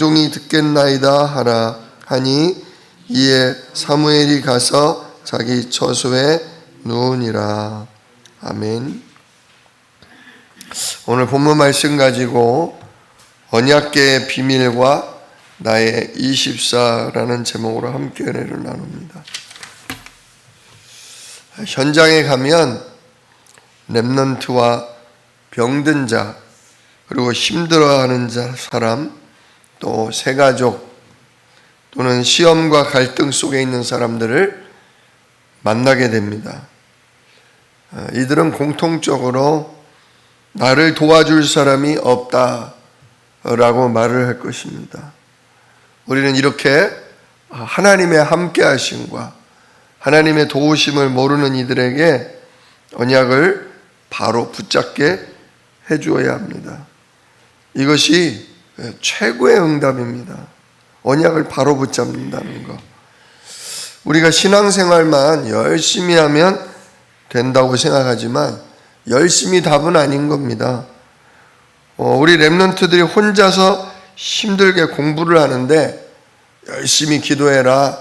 종이 듣겠나이다 하라 하니 이에 사무엘이 가서 자기 처소에 누우니라. 아멘. 오늘 본문 말씀 가지고 언약궤의 비밀과 나의 24라는 제목으로 함께 은혜를 나눕니다. 현장에 가면 렘넌트와 병든 자, 그리고 힘들어하는 사람, 또 새가족 또는 시험과 갈등 속에 있는 사람들을 만나게 됩니다. 이들은 공통적으로 나를 도와줄 사람이 없다라고 말을 할 것입니다. 우리는 이렇게 하나님의 함께하심과 하나님의 도우심을 모르는 이들에게 언약을 바로 붙잡게 해주어야 합니다. 이것이 최고의 응답입니다. 언약을 바로 붙잡는다는 것. 우리가 신앙생활만 열심히 하면 된다고 생각하지만 열심히 답은 아닌 겁니다. 우리 렘넌트들이 혼자서 힘들게 공부를 하는데 열심히 기도해라,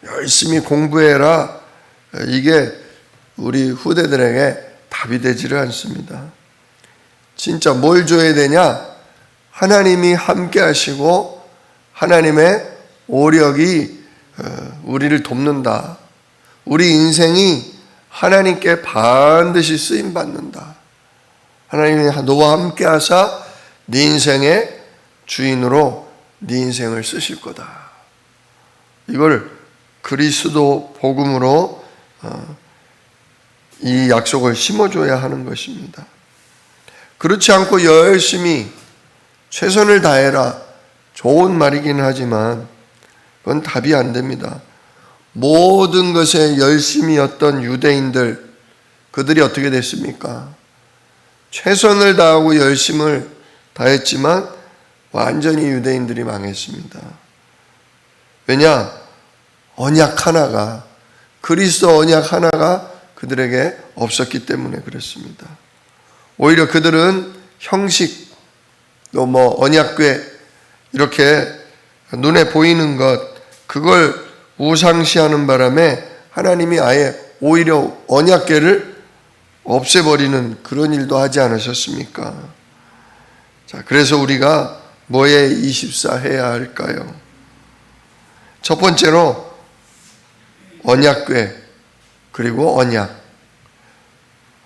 열심히 공부해라, 이게 우리 후대들에게 답이 되지를 않습니다. 진짜 뭘 줘야 되냐? 하나님이 함께 하시고 하나님의 오력이 우리를 돕는다. 우리 인생이 하나님께 반드시 쓰임받는다. 하나님이 너와 함께 하사 네 인생의 주인으로 네 인생을 쓰실 거다. 이걸 그리스도 복음으로 이 약속을 심어줘야 하는 것입니다. 그렇지 않고 열심히 최선을 다해라. 좋은 말이긴 하지만 그건 답이 안 됩니다. 모든 것에 열심이었던 유대인들, 그들이 어떻게 됐습니까? 최선을 다하고 열심을 다했지만 완전히 유대인들이 망했습니다. 왜냐? 언약 하나가, 그리스도 언약 하나가 그들에게 없었기 때문에 그렇습니다. 오히려 그들은 형식, 또 언약궤, 이렇게 눈에 보이는 것, 그걸 우상시하는 바람에 하나님이 아예 오히려 언약궤를 없애버리는 그런 일도 하지 않으셨습니까? 자, 그래서 우리가 뭐에 24 해야 할까요? 첫 번째로 언약궤, 그리고 언약.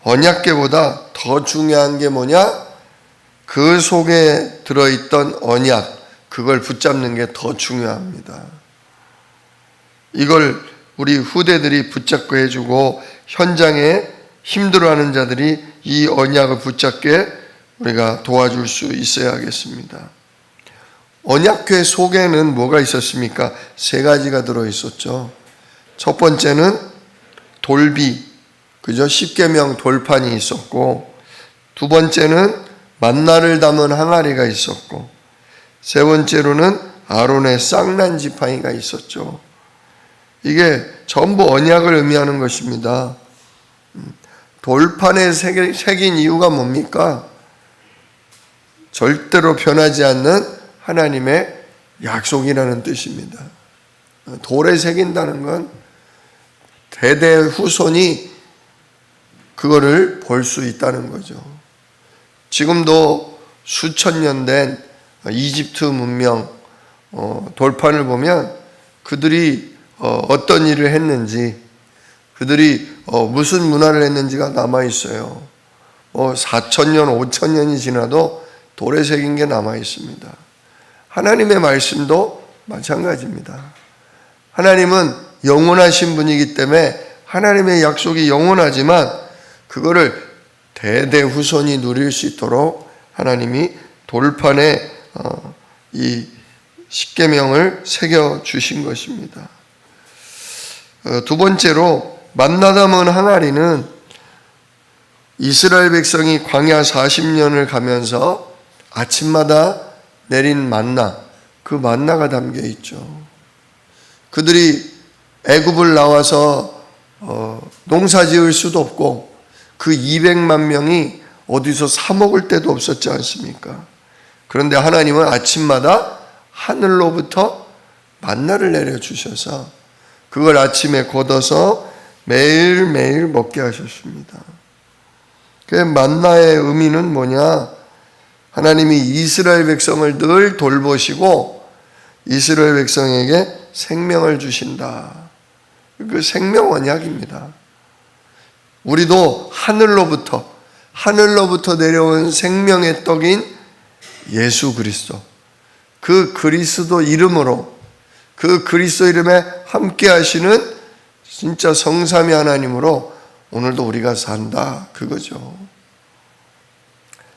언약궤보다 더 중요한 게 뭐냐? 그 속에 들어있던 언약, 그걸 붙잡는 게 더 중요합니다. 이걸 우리 후대들이 붙잡고 해주고 현장에 힘들어하는 자들이 이 언약을 붙잡게 우리가 도와줄 수 있어야겠습니다. 언약궤 속에는 뭐가 있었습니까? 세 가지가 들어있었죠. 첫 번째는 돌비, 그죠? 십계명 돌판이 있었고, 두 번째는 만나를 담은 항아리가 있었고, 세 번째로는 아론의 쌍난 지팡이가 있었죠. 이게 전부 언약을 의미하는 것입니다. 돌판에 새긴 이유가 뭡니까? 절대로 변하지 않는 하나님의 약속이라는 뜻입니다. 돌에 새긴다는 건 대대 후손이 그거를 볼 수 있다는 거죠. 지금도 수천 년 된 이집트 문명 돌판을 보면 그들이 어떤 일을 했는지, 그들이 무슨 문화를 했는지가 남아있어요. 4,000년, 5,000년이 지나도 돌에 새긴 게 남아있습니다. 하나님의 말씀도 마찬가지입니다. 하나님은 영원하신 분이기 때문에 하나님의 약속이 영원하지만 그거를 대대 후손이 누릴 수 있도록 하나님이 돌판에 이 십계명을 새겨 주신 것입니다. 두 번째로 만나 담은 항아리는 이스라엘 백성이 광야 40년을 가면서 아침마다 내린 만나, 그 만나가 담겨 있죠. 그들이 애굽을 나와서 농사 지을 수도 없고 그 200만 명이 어디서 사 먹을 데도 없었지 않습니까? 그런데 하나님은 아침마다 하늘로부터 만나를 내려주셔서 그걸 아침에 걷어서 매일매일 먹게 하셨습니다. 그 만나의 의미는 뭐냐? 하나님이 이스라엘 백성을 늘 돌보시고 이스라엘 백성에게 생명을 주신다. 그 생명 언약입니다. 우리도 하늘로부터 내려온 생명의 떡인 예수 그리스도, 그 그리스도 이름으로, 그 그리스도 이름에 함께 하시는 진짜 성삼위 하나님으로 오늘도 우리가 산다, 그거죠.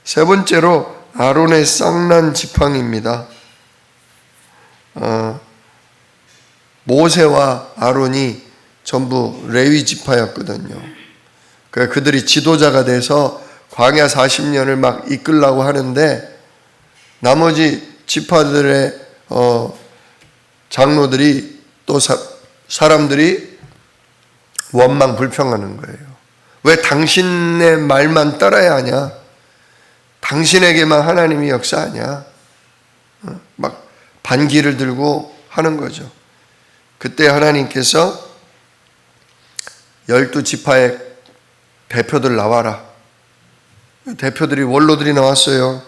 세 번째로 아론의 쌍난 지팡이입니다. 모세와 아론이 전부 레위 지파였거든요. 그들이 지도자가 돼서 광야 40년을 막 이끌라고 하는데 나머지 지파들의 장로들이 또 사람들이 원망 불평하는 거예요. 왜 당신의 말만 따라야 하냐? 당신에게만 하나님이 역사하냐? 막 반기를 들고 하는 거죠. 그때 하나님께서 12지파의 대표들 나와라. 대표들이 원로들이 나왔어요.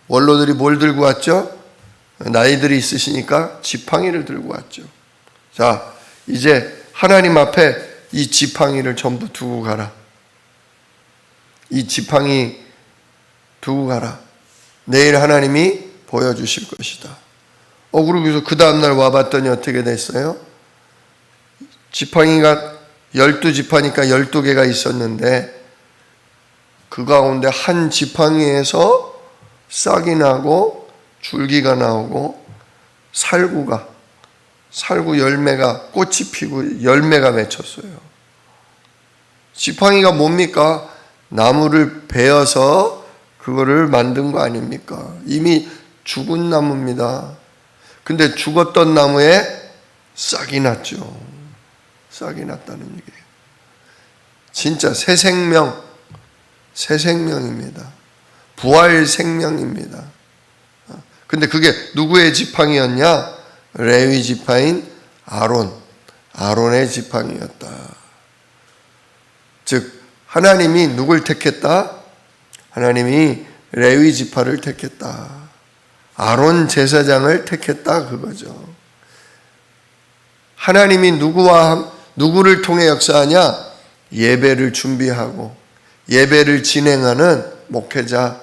원로들이 뭘 들고 왔죠? 나이들이 있으시니까 지팡이를 들고 왔죠. 자, 이제 하나님 앞에 이 지팡이를 전부 두고 가라. 이 지팡이 두고 가라. 내일 하나님이 보여주실 것이다. 그러고서 그 다음날 와봤더니 어떻게 됐어요? 지팡이가 12지파니까 12개가 있었는데 그 가운데 한 지팡이에서 싹이 나고 줄기가 나오고 살구 열매가, 꽃이 피고 열매가 맺혔어요. 지팡이가 뭡니까? 나무를 베어서 그거를 만든 거 아닙니까? 이미 죽은 나무입니다. 근데 죽었던 나무에 싹이 났죠. 싹이 났다는 얘기예요. 진짜 새 생명입니다. 부활 생명입니다. 근데 그게 누구의 지팡이였냐? 레위 지파인 아론의 지팡이였다. 즉 하나님이 누굴 택했다? 하나님이 레위 지파를 택했다. 아론 제사장을 택했다, 그거죠. 하나님이 누구를 통해 역사하냐? 예배를 준비하고 예배를 진행하는 목회자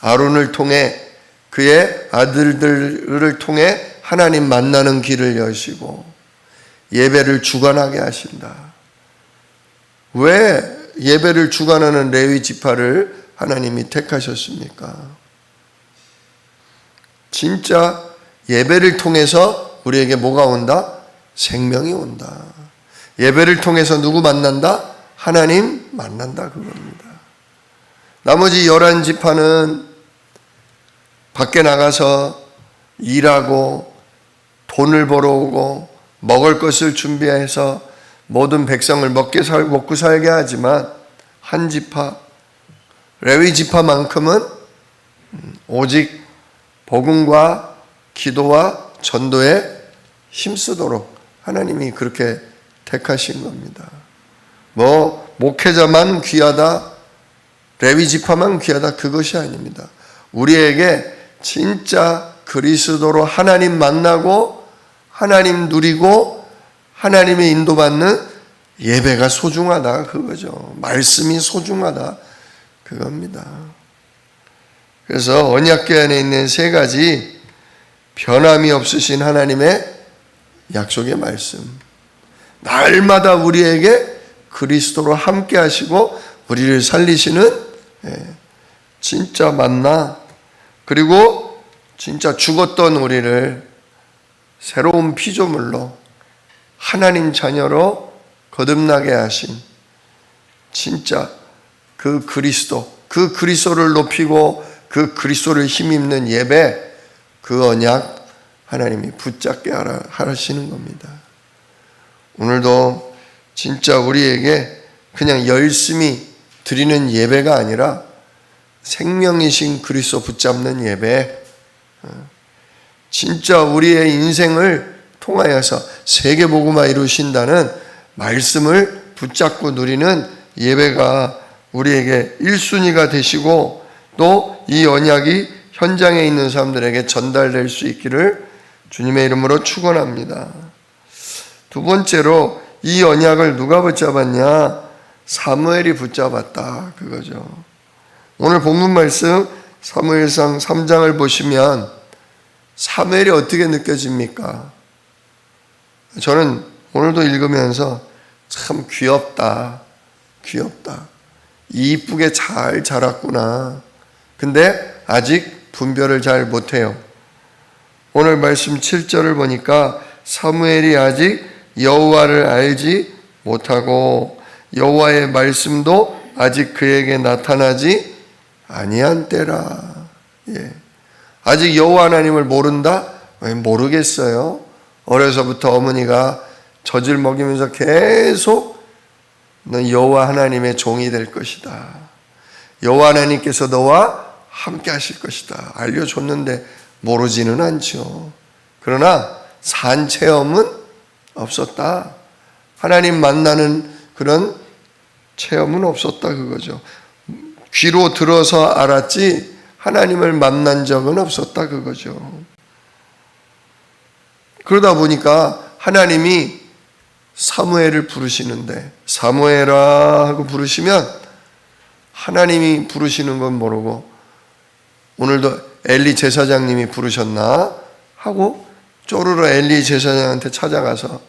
아론을 통해, 그의 아들들을 통해 하나님 만나는 길을 여시고 예배를 주관하게 하신다. 왜 예배를 주관하는 레위 지파를 하나님이 택하셨습니까? 진짜 예배를 통해서 우리에게 뭐가 온다? 생명이 온다. 예배를 통해서 누구 만난다? 하나님 만난다, 그겁니다. 나머지 11지파는 밖에 나가서 일하고 돈을 벌어오고 먹을 것을 준비해서 모든 백성을 먹고 살게 하지만 한 지파, 레위 지파만큼은 오직 복음과 기도와 전도에 힘쓰도록 하나님이 그렇게 택하신 겁니다. 목회자만 귀하다, 레위 지파만 귀하다, 그것이 아닙니다. 우리에게 진짜 그리스도로 하나님 만나고 하나님 누리고 하나님의 인도받는 예배가 소중하다, 그거죠. 말씀이 소중하다, 그겁니다. 그래서 언약궤 안에 있는 세 가지 변함이 없으신 하나님의 약속의 말씀, 날마다 우리에게 그리스도로 함께 하시고 우리를 살리시는 진짜 만나, 그리고 진짜 죽었던 우리를 새로운 피조물로 하나님 자녀로 거듭나게 하신 진짜 그 그리스도를 높이고 그 그리스도를 힘입는 예배, 그 언약 하나님이 붙잡게 하시는 겁니다. 오늘도 진짜 우리에게 그냥 열심히 드리는 예배가 아니라 생명이신 그리스도 붙잡는 예배, 진짜 우리의 인생을 통하여서 세계복음화 이루신다는 말씀을 붙잡고 누리는 예배가 우리에게 1순위가 되시고 또 이 언약이 현장에 있는 사람들에게 전달될 수 있기를 주님의 이름으로 축원합니다. 두 번째로 이 언약을 누가 붙잡았냐? 사무엘이 붙잡았다, 그거죠. 오늘 본문 말씀 사무엘상 3장을 보시면 사무엘이 어떻게 느껴집니까? 저는 오늘도 읽으면서 참 귀엽다. 이쁘게 잘 자랐구나. 근데 아직 분별을 잘 못해요. 오늘 말씀 7절을 보니까 사무엘이 아직 여호와를 알지 못하고 여호와의 말씀도 아직 그에게 나타나지 아니한 때라. 아직 여호와 하나님을 모른다? 모르겠어요. 어려서부터 어머니가 젖을 먹이면서 계속 넌 여호와 하나님의 종이 될 것이다. 여호와 하나님께서 너와 함께 하실 것이다. 알려줬는데 모르지는 않죠. 그러나 산 체험은 없었다. 하나님 만나는 그런 체험은 없었다, 그거죠. 귀로 들어서 알았지 하나님을 만난 적은 없었다, 그거죠. 그러다 보니까 하나님이 사무엘을 부르시는데 사무엘아 하고 부르시면 하나님이 부르시는 건 모르고 오늘도 엘리 제사장님이 부르셨나 하고 쪼르르 엘리 제사장한테 찾아가서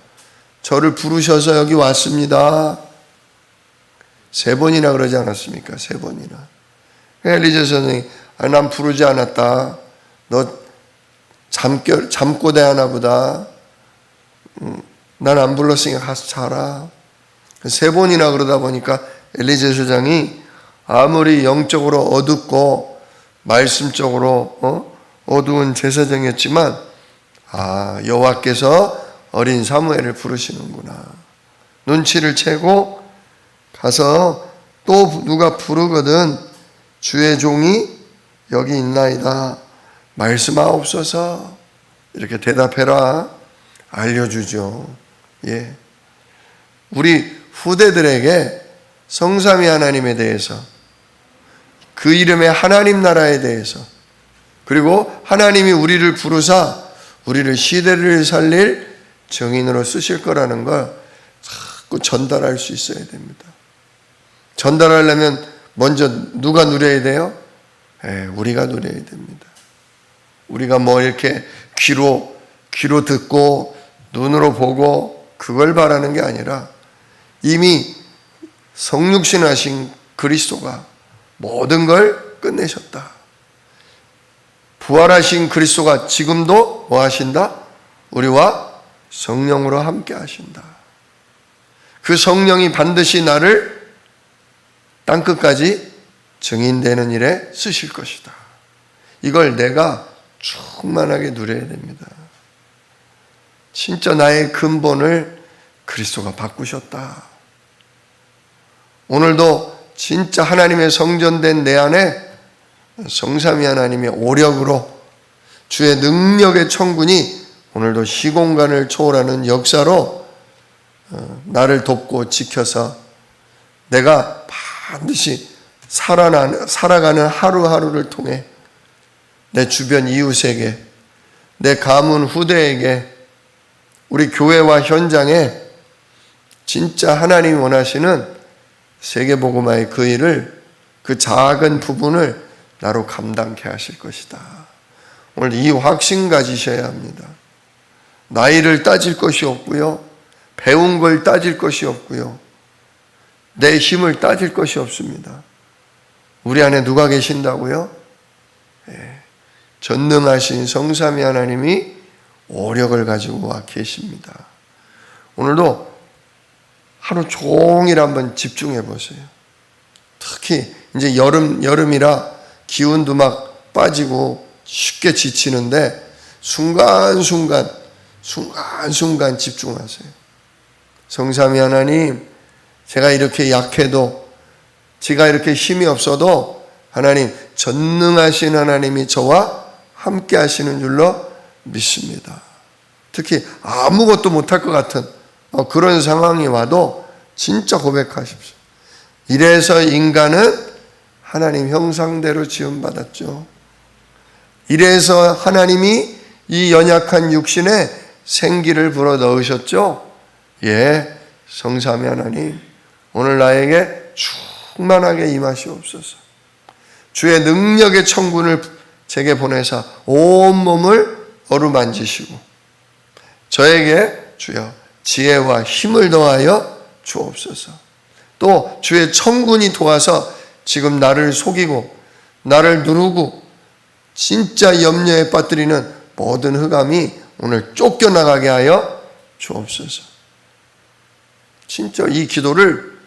저를 부르셔서 여기 왔습니다. 3번이나 그러지 않았습니까? 3번이나. 엘리 제사장이 난 부르지 않았다. 너 잠꼬대 하나 보다. 난 안 불렀으니까 가서 자라. 3번이나 그러다 보니까 엘리 제사장이 아무리 영적으로 어둡고 말씀적으로 어두운 제사장이었지만 여호와께서 어린 사무엘을 부르시는구나. 눈치를 채고 가서 또 누가 부르거든 주의 종이 여기 있나이다. 말씀하옵소서. 이렇게 대답해라. 알려주죠. 우리 후대들에게 성삼위 하나님에 대해서 그 이름의 하나님 나라에 대해서 그리고 하나님이 우리를 부르사 우리를 시대를 살릴 증인으로 쓰실 거라는 걸 자꾸 전달할 수 있어야 됩니다. 전달하려면 먼저 누가 누려야 돼요? 우리가 누려야 됩니다. 우리가 뭐 이렇게 귀로 듣고 눈으로 보고 그걸 바라는 게 아니라 이미 성육신하신 그리스도가 모든 걸 끝내셨다. 부활하신 그리스도가 지금도 뭐 하신다? 우리와 성령으로 함께 하신다. 그 성령이 반드시 나를 땅끝까지 증인되는 일에 쓰실 것이다. 이걸 내가 충만하게 누려야 됩니다. 진짜 나의 근본을 그리스도가 바꾸셨다. 오늘도 진짜 하나님의 성전된 내 안에 성삼위 하나님의 오력으로 주의 능력의 천군이 오늘도 시공간을 초월하는 역사로 나를 돕고 지켜서 내가 반드시 살아가는 하루하루를 통해 내 주변 이웃에게, 내 가문 후대에게, 우리 교회와 현장에 진짜 하나님이 원하시는 세계복음화의 그 일을, 그 작은 부분을 나로 감당케 하실 것이다. 오늘 이 확신 가지셔야 합니다. 나이를 따질 것이 없고요. 배운 걸 따질 것이 없고요. 내 힘을 따질 것이 없습니다. 우리 안에 누가 계신다고요? 전능하신 성삼위 하나님이 오력을 가지고 와 계십니다. 오늘도 하루 종일 한번 집중해 보세요. 특히 이제 여름이라 기운도 막 빠지고 쉽게 지치는데 순간순간 집중하세요. 성삼위 하나님, 제가 이렇게 약해도, 제가 이렇게 힘이 없어도 하나님, 전능하신 하나님이 저와 함께 하시는 줄로 믿습니다. 특히 아무것도 못할 것 같은 그런 상황이 와도 진짜 고백하십시오. 이래서 인간은 하나님 형상대로 지음받았죠. 이래서 하나님이 이 연약한 육신에 생기를 불어넣으셨죠. 예, 성삼위 하나님, 오늘 나에게 충만하게 임하시옵소서. 주의 능력의 천군을 제게 보내사 온몸을 어루만지시고 저에게 주여 지혜와 힘을 더하여 주옵소서. 또 주의 천군이 도와서 지금 나를 속이고 나를 누르고 진짜 염려에 빠뜨리는 모든 흑암이 오늘 쫓겨나가게 하여 주옵소서. 진짜 이 기도를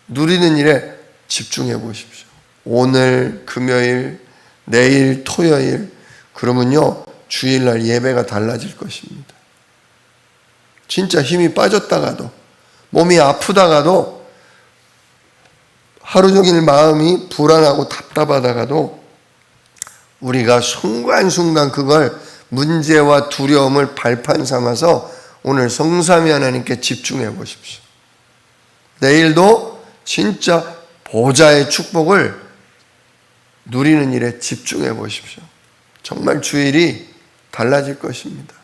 누리는 일에 집중해 보십시오. 오늘 금요일, 내일 토요일, 그러면요 주일날 예배가 달라질 것입니다. 진짜 힘이 빠졌다가도, 몸이 아프다가도, 하루 종일 마음이 불안하고 답답하다가도 우리가 순간순간 그걸 문제와 두려움을 발판 삼아서 오늘 성삼위 하나님께 집중해 보십시오. 내일도 진짜 보좌의 축복을 누리는 일에 집중해 보십시오. 정말 주일이 달라질 것입니다.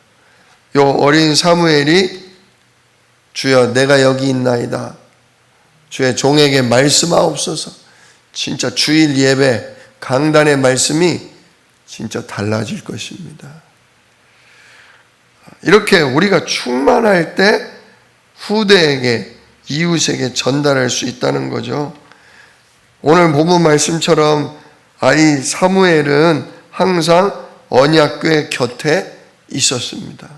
요 어린 사무엘이 주여 내가 여기 있나이다. 주의 종에게 말씀하옵소서. 진짜 주일 예배 강단의 말씀이 진짜 달라질 것입니다. 이렇게 우리가 충만할 때 후대에게, 이웃에게 전달할 수 있다는 거죠. 오늘 본문 말씀처럼 아이 사무엘은 항상 언약궤 곁에 있었습니다.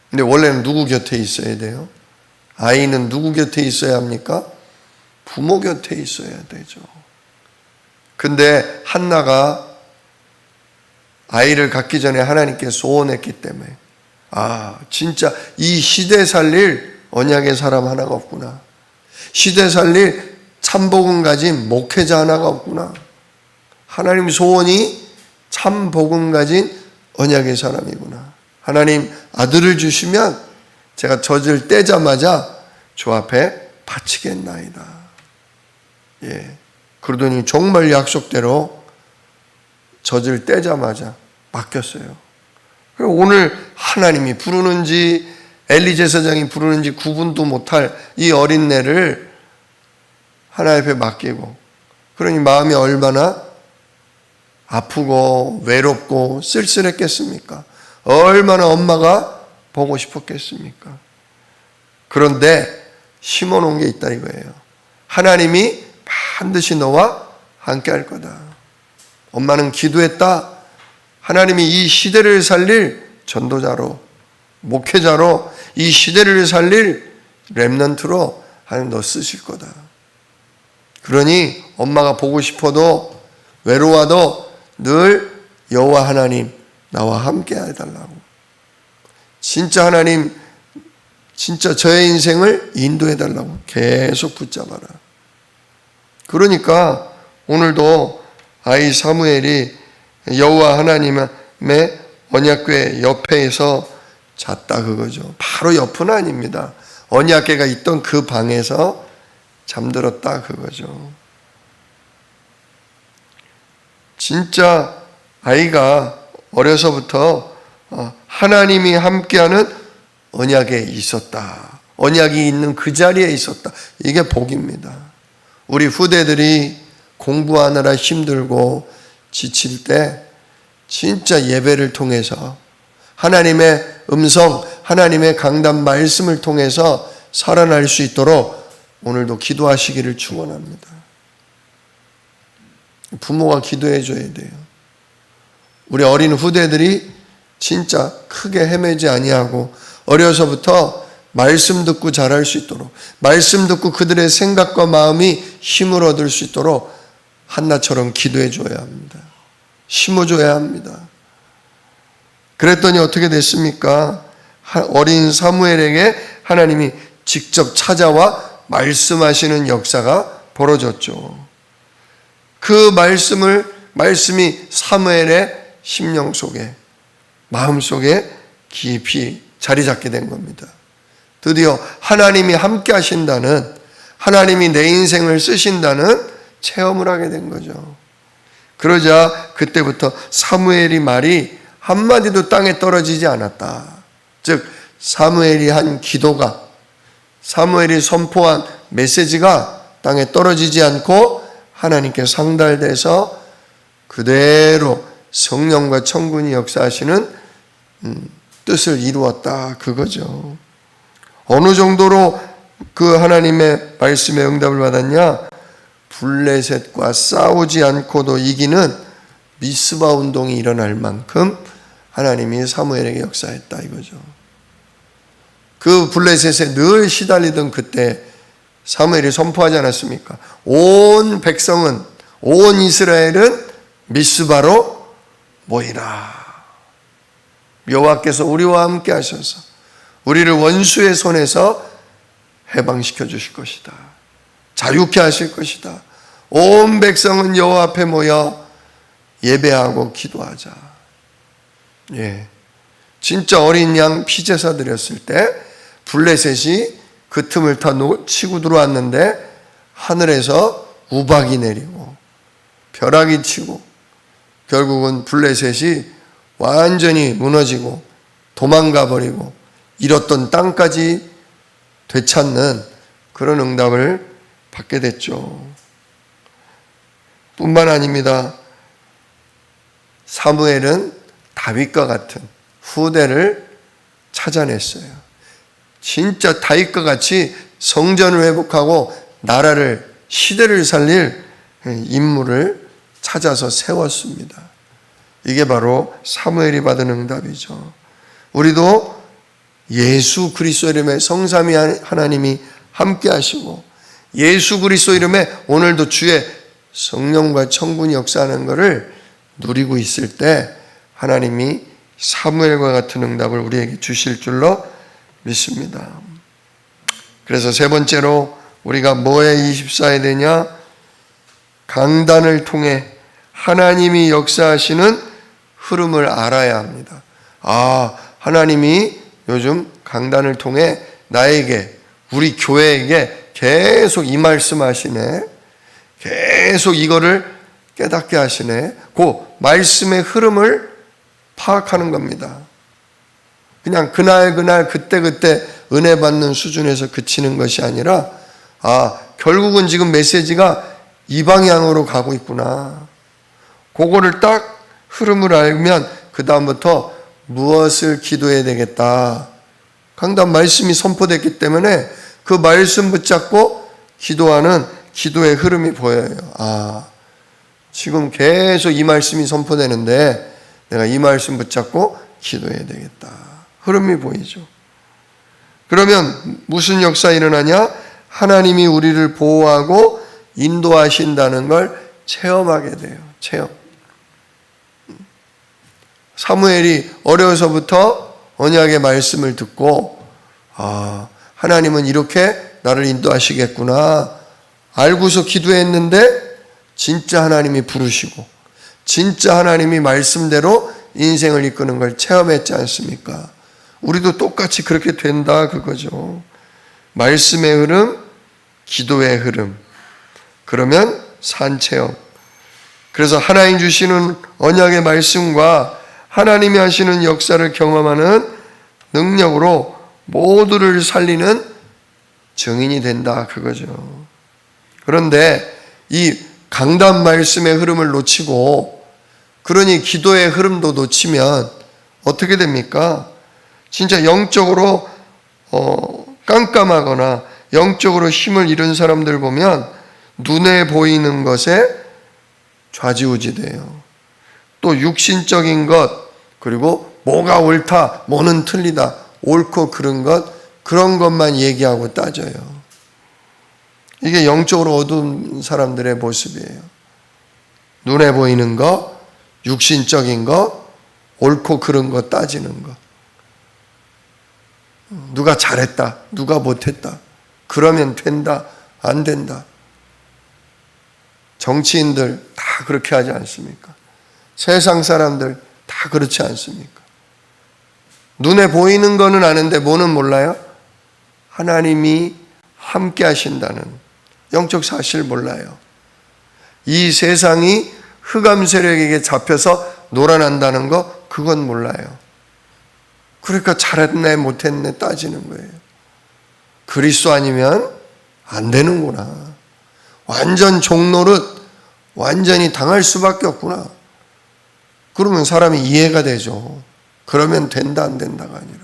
근데 원래는 누구 곁에 있어야 돼요? 아이는 누구 곁에 있어야 합니까? 부모 곁에 있어야 되죠. 근데 한나가 아이를 갖기 전에 하나님께 소원했기 때문에 진짜 이 시대 살릴 언약의 사람 하나가 없구나. 시대 살릴 참복음 가진 목회자 하나가 없구나. 하나님 소원이 참복음 가진 언약의 사람이구나. 하나님 아들을 주시면 제가 젖을 떼자마자 주 앞에 바치겠나이다. 예. 그러더니 정말 약속대로 젖을 떼자마자 맡겼어요. 그리고 오늘 하나님이 부르는지 엘리 제사장이 부르는지 구분도 못할 이 어린애를 하나님 앞에 맡기고, 그러니 마음이 얼마나 아프고 외롭고 쓸쓸했겠습니까? 얼마나 엄마가 보고 싶었겠습니까? 그런데 심어놓은 게 있다 이거예요. 하나님이 반드시 너와 함께 할 거다. 엄마는 기도했다. 하나님이 이 시대를 살릴 전도자로, 목회자로, 이 시대를 살릴 렘넌트로 하나님 너 쓰실 거다. 그러니 엄마가 보고 싶어도 외로워도 늘 여호와 하나님 나와 함께 해달라고. 진짜 하나님, 진짜 저의 인생을 인도해달라고 계속 붙잡아라. 그러니까 오늘도 아이 사무엘이 여호와 하나님의 언약궤 옆에서 잤다 그거죠. 바로 옆은 아닙니다. 언약궤가 있던 그 방에서 잠들었다 그거죠. 진짜 아이가 어려서부터 하나님이 함께하는 언약에 있었다. 언약이 있는 그 자리에 있었다. 이게 복입니다. 우리 후대들이 공부하느라 힘들고 지칠 때 진짜 예배를 통해서 하나님의 음성, 하나님의 강단 말씀을 통해서 살아날 수 있도록 오늘도 기도하시기를 축원합니다. 부모가 기도해 줘야 돼요. 우리 어린 후대들이 진짜 크게 헤매지 아니하고 어려서부터 말씀 듣고 자랄 수 있도록, 말씀 듣고 그들의 생각과 마음이 힘을 얻을 수 있도록 한나처럼 기도해 줘야 합니다. 심어줘야 합니다. 그랬더니 어떻게 됐습니까? 어린 사무엘에게 하나님이 직접 찾아와 말씀하시는 역사가 벌어졌죠. 그 말씀이 사무엘의 심령 속에, 마음속에 깊이 자리 잡게 된 겁니다. 드디어 하나님이 함께 하신다는, 하나님이 내 인생을 쓰신다는 체험을 하게 된 거죠. 그러자 그때부터 사무엘이 말이 한마디도 땅에 떨어지지 않았다. 즉 사무엘이 한 기도가, 사무엘이 선포한 메시지가 땅에 떨어지지 않고 하나님께 상달돼서 그대로 성령과 천군이 역사하시는 뜻을 이루었다, 그거죠. 어느 정도로 그 하나님의 말씀에 응답을 받았냐? 블레셋과 싸우지 않고도 이기는 미스바 운동이 일어날 만큼 하나님이 사무엘에게 역사했다, 이거죠. 그 블레셋에 늘 시달리던 그때 사무엘이 선포하지 않았습니까? 온 백성은, 온 이스라엘은 미스바로 모이라. 여호와께서 우리와 함께 하셔서 우리를 원수의 손에서 해방시켜 주실 것이다. 자유케 하실 것이다. 온 백성은 여호와 앞에 모여 예배하고 기도하자. 예, 진짜 어린 양 피제사 드렸을 때 블레셋이 그 틈을 다 치고 들어왔는데 하늘에서 우박이 내리고 벼락이 치고 결국은 블레셋이 완전히 무너지고 도망가 버리고 잃었던 땅까지 되찾는 그런 응답을 받게 됐죠. 뿐만 아닙니다. 사무엘은 다윗과 같은 후대를 찾아냈어요. 진짜 다윗과 같이 성전을 회복하고 나라를, 시대를 살릴 인물을 찾아서 세웠습니다. 이게 바로 사무엘이 받은 응답이죠. 우리도 예수 그리스도 이름에 성삼위 하나님이 함께 하시고 예수 그리스도 이름에 오늘도 주의 성령과 천군이 역사하는 것을 누리고 있을 때 하나님이 사무엘과 같은 응답을 우리에게 주실 줄로 믿습니다. 그래서 세 번째로 우리가 뭐에 24해야 되냐? 강단을 통해 하나님이 역사하시는 흐름을 알아야 합니다. 아, 하나님이 요즘 강단을 통해 나에게, 우리 교회에게 계속 이 말씀 하시네. 계속 이거를 깨닫게 하시네. 그 말씀의 흐름을 파악하는 겁니다. 그냥 그날 그때 은혜 받는 수준에서 그치는 것이 아니라, 아, 결국은 지금 메시지가 이 방향으로 가고 있구나. 그거를 딱 흐름을 알면 그 다음부터 무엇을 기도해야 되겠다. 강단 말씀이 선포됐기 때문에 그 말씀 붙잡고 기도하는 기도의 흐름이 보여요. 아, 지금 계속 이 말씀이 선포되는데 내가 이 말씀 붙잡고 기도해야 되겠다. 흐름이 보이죠. 그러면 무슨 역사 일어나냐? 하나님이 우리를 보호하고 인도하신다는 걸 체험하게 돼요. 체험. 사무엘이 어려서부터 언약의 말씀을 듣고, 아, 하나님은 이렇게 나를 인도하시겠구나 알고서 기도했는데 진짜 하나님이 부르시고 진짜 하나님이 말씀대로 인생을 이끄는 걸 체험했지 않습니까? 우리도 똑같이 그렇게 된다, 그거죠. 말씀의 흐름, 기도의 흐름, 그러면 산체험. 그래서 하나님 주시는 언약의 말씀과 하나님이 하시는 역사를 경험하는 능력으로 모두를 살리는 증인이 된다, 그거죠. 그런데 이 강단 말씀의 흐름을 놓치고, 그러니 기도의 흐름도 놓치면 어떻게 됩니까? 진짜 영적으로 깜깜하거나 영적으로 힘을 잃은 사람들 보면 눈에 보이는 것에 좌지우지돼요. 또 육신적인 것, 그리고 뭐가 옳다, 뭐는 틀리다, 옳고 그른 것, 그런 것만 얘기하고 따져요. 이게 영적으로 어두운 사람들의 모습이에요. 눈에 보이는 것, 육신적인 것, 옳고 그른 것 따지는 것. 누가 잘했다, 누가 못했다, 그러면 된다, 안 된다. 정치인들 다 그렇게 하지 않습니까? 세상 사람들 다 그렇지 않습니까? 눈에 보이는 거는 아는데 뭐는 몰라요? 하나님이 함께 하신다는 영적 사실을 몰라요. 이 세상이 흑암 세력에게 잡혀서 놀아난다는 거, 그건 몰라요. 그러니까 잘했네 못했네 따지는 거예요. 그리스도 아니면 안 되는구나. 완전 종노릇 완전히 당할 수밖에 없구나. 그러면 사람이 이해가 되죠. 그러면 된다 안 된다가 아니라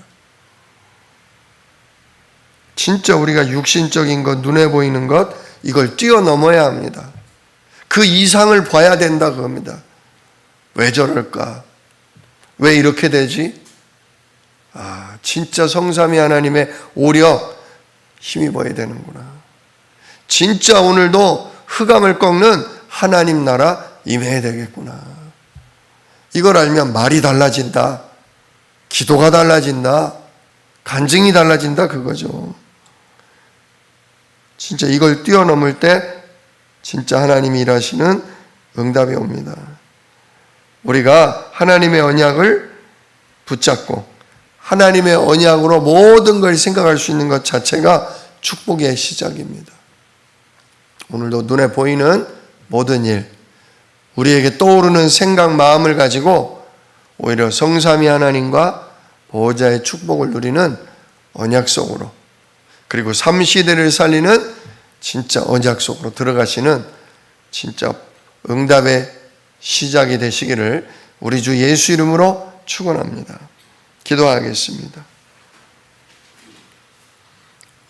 진짜 우리가 육신적인 것, 눈에 보이는 것, 이걸 뛰어넘어야 합니다. 그 이상을 봐야 된다 그겁니다. 왜 저럴까? 왜 이렇게 되지? 진짜 성삼위 하나님의 오력 힘입어야 되는구나. 진짜 오늘도 흑암을 꺾는 하나님 나라 임해야 되겠구나. 이걸 알면 말이 달라진다. 기도가 달라진다. 간증이 달라진다 그거죠. 진짜 이걸 뛰어넘을 때 진짜 하나님이 일하시는 응답이 옵니다. 우리가 하나님의 언약을 붙잡고 하나님의 언약으로 모든 걸 생각할 수 있는 것 자체가 축복의 시작입니다. 오늘도 눈에 보이는 모든 일, 우리에게 떠오르는 생각, 마음을 가지고 오히려 성삼위 하나님과 보호자의 축복을 누리는 언약 속으로, 그리고 삼시대를 살리는 진짜 언약 속으로 들어가시는 진짜 응답의 시작이 되시기를 우리 주 예수 이름으로 축원합니다. 기도하겠습니다.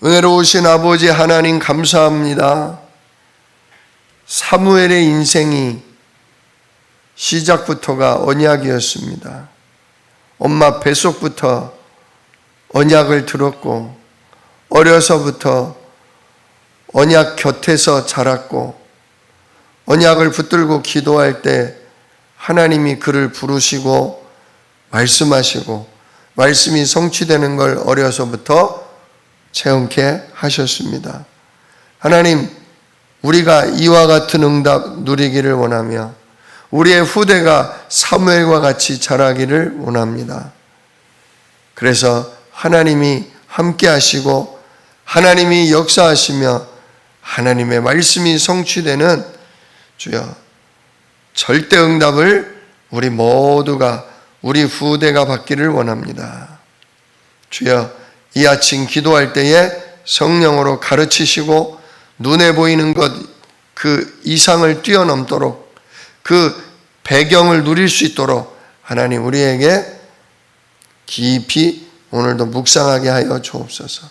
은혜로우신 아버지 하나님 감사합니다. 사무엘의 인생이 시작부터가 언약이었습니다. 엄마 뱃속부터 언약을 들었고 어려서부터 언약 곁에서 자랐고 언약을 붙들고 기도할 때 하나님이 그를 부르시고 말씀하시고 말씀이 성취되는 걸 어려서부터 체험케 하셨습니다. 하나님, 우리가 이와 같은 응답 누리기를 원하며 우리의 후대가 사무엘과 같이 자라기를 원합니다. 그래서 하나님이 함께 하시고 하나님이 역사하시며 하나님의 말씀이 성취되는 주여 절대 응답을 우리 모두가 우리 후대가 받기를 원합니다. 주여 이 아침 기도할 때에 성령으로 가르치시고 눈에 보이는 것 그 이상을 뛰어넘도록 그 배경을 누릴 수 있도록 하나님 우리에게 깊이 오늘도 묵상하게 하여 주옵소서.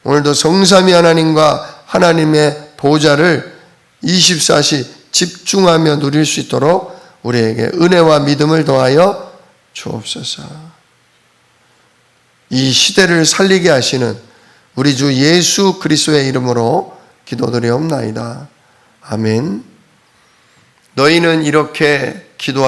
오늘도 성삼위 하나님과 하나님의 보좌를 24시 집중하며 누릴 수 있도록 우리에게 은혜와 믿음을 더하여 주옵소서. 이 시대를 살리게 하시는 우리 주 예수 그리스도의 이름으로 기도드리옵나이다. 아멘. 너희는 이렇게 기도하라.